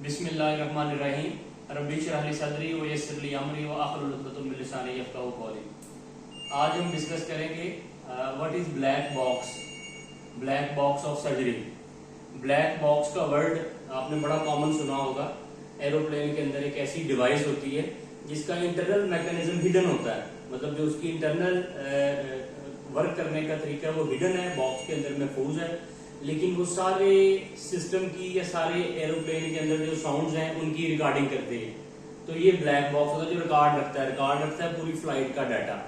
बिस्मिल्लाहिर्रहमानिर्रहीम रब्बि इश्रह ली सदरी व यस्सिर ली अमरी व अहलुल उक़दतम मिन लिसानी यफ़क़हू क़ौली। आज हम डिस्कस करेंगे what is black box of surgery. Black box का वर्ड आपने बड़ा कॉमन सुना होगा। एरोप्लेन के अंदर एक ऐसी डिवाइस होती है जिसका इंटरनल मैकेनिज्म हिडन होता है, मतलब जो उसकी इंटरनल वर्क करने का तरीका वो हिडन है, बॉक्स के अंदर महफूज है, लेकिन वो सारे सिस्टम की या सारे एरोप्लेन के अंदर जो साउंड्स हैं उनकी रिकॉर्डिंग करते हैं। तो ये ब्लैक बॉक्स होता है जो रिकॉर्ड रखता है पूरी फ्लाइट का डाटा।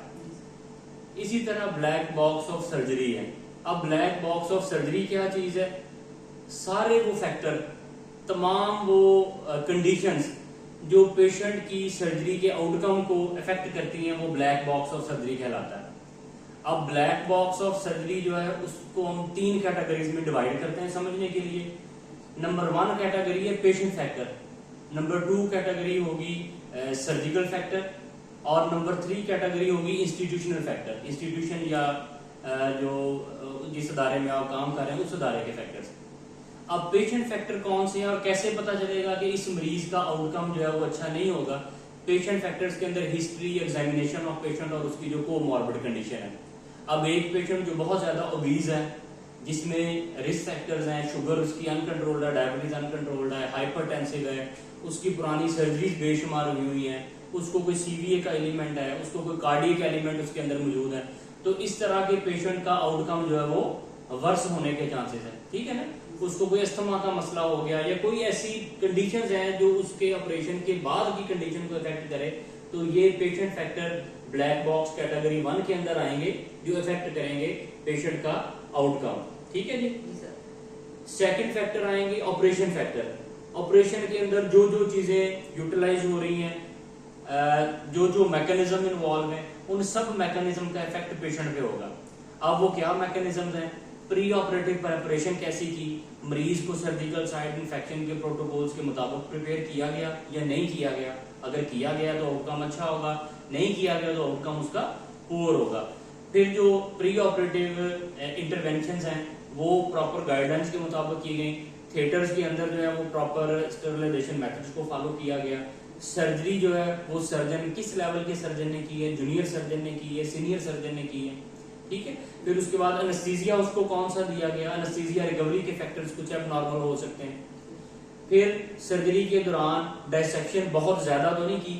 इसी तरह ब्लैक बॉक्स ऑफ सर्जरी है। अब ब्लैक बॉक्स ऑफ सर्जरी क्या चीज है? सारे वो फैक्टर, तमाम वो कंडीशंस जो पेशेंट की सर्जरी के आउटकम को अफेक्ट करती हैं, वो ब्लैक बॉक्स ऑफ सर्जरी कहलाता है। अब ब्लैक बॉक्स ऑफ सर्जरी जो है उसको हम 3 कैटेगरीज में डिवाइड करते हैं समझने के लिए। नंबर 1 कैटेगरी है पेशेंट फैक्टर, नंबर 2 कैटेगरी होगी सर्जिकल फैक्टर, और नंबर 3 कैटेगरी होगी इंस्टीट्यूशनल फैक्टर। इंस्टीट्यूशन या जो जिस अदारे में आप काम कर रहे हैं उस अदारे के फैक्टर्स। अब पेशेंट फैक्टर कौन से हैं और कैसे पता चलेगा कि इस मरीज का आउटकम जो है वो अच्छा नहीं होगा? पेशेंट फैक्टर्स के अंदर हिस्ट्री, एग्जामिनेशन ऑफ पेशेंट और उसकी जो कोमॉर्बिड कंडीशन है। अब एक पेशेंट जो बहुत ज्यादा ओबीज है, जिसमें रिस्क फैक्टर्स हैं, शुगर उसकी अनकंट्रोल्ड है, डायबिटीज अनकंट्रोल्ड है, हाइपरटेंसिव है, उसकी पुरानी सर्जरीज बेशुमार हुई हुई हैं, उसको कोई सीवीए का एलिमेंट है, उसको कोई कार्डियक एलिमेंट उसके अंदर मौजूद है, तो इस तरह के पेशेंट का आउटकम जो है वो वर्स होने के चांसेस है। ठीक है ना? उसको कोई अस्थमा का मसला हो गया या कोई ऐसी कंडीशंस हैं जो उसके ऑपरेशन के बाद की कंडीशन को इफेक्ट करे, तो ये patient factor black box category 1 के अंदर आएंगे जो इफेक्ट करेंगे पेशेंट का आउटकम। ठीक है जी। सेकंड फैक्टर आएंगे ऑपरेशन फैक्टर। ऑपरेशन के अंदर जो जो चीजें यूटिलाइज हो रही हैं, जो जो मैकेनिज्म इन्वॉल्व है, उन सब मैकेनिज्म का इफेक्ट पेशेंट पे होगा। अब वो क्या मैकेनिज्म है? प्री ऑपरेटिव प्रिपरेशन कैसी की, मरीज को सर्जिकल साइट इन्फेक्शन के प्रोटोकॉल्स के मुताबिक प्रिपेयर किया गया या नहीं किया गया। अगर किया गया तो आउटकम अच्छा होगा, नहीं किया गया तो आउटकम उसका पुअर होगा। फिर जो प्री ऑपरेटिव इंटरवेंशंस हैं वो प्रॉपर गाइडेंस के मुताबिक की गई। थिएटर्स के अंदर जो है वो प्रॉपर स्टरलाइजेशन मेथड्स को फॉलो किया गया। सर्जरी जो है वो सर्जन किस लेवल के सर्जन ने की है, जूनियर सर्जन ने की है, सीनियर सर्जन ने की है। ठीक है। फिर उसके बाद एनेस्थीसिया उसको कौन सा दिया गया, एनेस्थीसिया रिकवरी के फैक्टर्स कुछ एबनॉर्मल हो सकते हैं। फिर सर्जरी के दौरान डायसेक्शन बहुत ज्यादा तो नहीं की,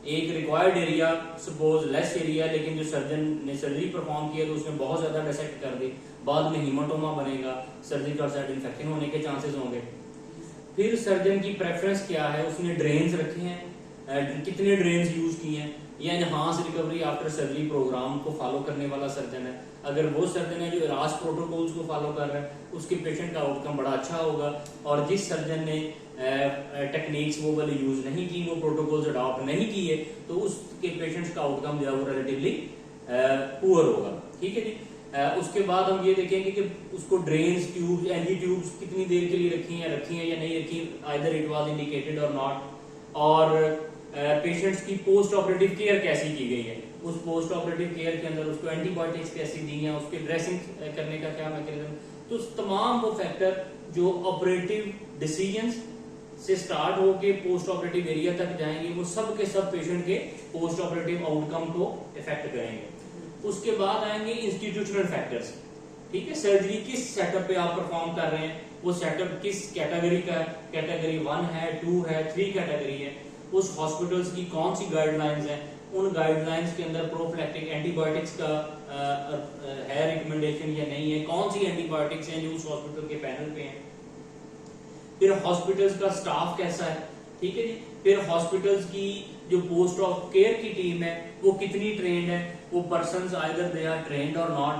एक required area, suppose less area, लेकिन जो सर्जन ने सर्जरी परफॉर्म किया तो उसने बहुत ज्यादा डायसेक्ट कर दी, बाद में हीमाटोमा बनेगा, सर्जिकल साइट इन्फेक्शन होने के चांसेस होंगे। फिर सर्जन की प्रेफरेंस क्या है, उसने ड्रेन्स रखे हैं, कितने ड्रेन्स यूज किए हैं, या enhance recovery after surgery programme को फॉलो करने वाला सर्जन है। अगर वो सर्जन है जो इलाज प्रोटोकॉल्स को फॉलो कर रहा है, उसके पेशेंट का आउटकम बड़ा अच्छा होगा। और जिस सर्जन ने टेक्निक्स वो वाली यूज नहीं की, वो प्रोटोकॉल्स अडॉप्ट नहीं किए, तो उसके पेशेंट्स का आउटकम जो है वो रिलेटिवली पुअर होगा। ठीक है जी। उसके बाद हम ये देखेंगे कि उसको ड्रेन्स, ट्यूब्स, एनजी ट्यूब्स कितनी देर के लिए रखी हैं या नहीं रखी, आइदर इट वाज इंडिकेटेड और नॉट। और पेशेंट्स की पोस्ट ऑपरेटिव केयर कैसी की गई है, उस पोस्ट ऑपरेटिव केयर के अंदर उसको एंटीबायोटिक्स कैसी दी हैं, उसके ड्रेसिंग करने का क्या मैकेनिज्म। तो तमाम वो फैक्टर जो ऑपरेटिव डिसीजंस से स्टार्ट होके पोस्ट ऑपरेटिव एरिया तक जाएंगे, वो सब के सब पेशेंट के पोस्ट ऑपरेटिव आउटकम को इफेक्ट करेंगे। उसके बाद आएंगे इंस्टीट्यूशनल फैक्टर्स। ठीक है। सर्जरी किस सेटअप पे आप परफॉर्म कर रहे हैं, वो सेटअप किस कैटेगरी का है, कैटेगरी 1 है, 2 है, 3 कैटेगरी है, उस हॉस्पिटल्स की कौन सी गाइडलाइंस हैं, उन गाइडलाइंस के अंदर प्रोफिलैक्टिक एंटीबायोटिक्स का है रिकमेंडेशन या नहीं है, कौन सी एंटीबायोटिक्स हैं जो उस हॉस्पिटल के पैनल पे हैं। फिर हॉस्पिटल्स का स्टाफ कैसा है। ठीक है जी। फिर हॉस्पिटल्स की जो पोस्ट ऑफ केयर की टीम है वो कितनी ट्रेंड है, वो persons either they are trained और नॉट,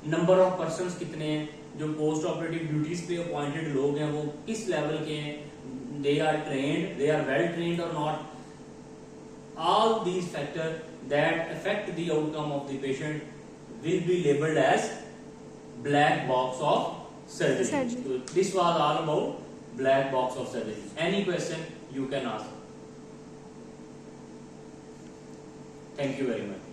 नंबर ऑफ पर्संस कितने हैं, जो पोस्ट ऑपरेटिव ड्यूटीज पे अपॉइंटेड लोग हैं वो किस लेवल के हैं, they are trained, they are well trained or not. All these factors that affect the outcome of the patient will be labeled as black box of surgery. So this was all about black box of surgery. Any question you can ask. Thank you very much.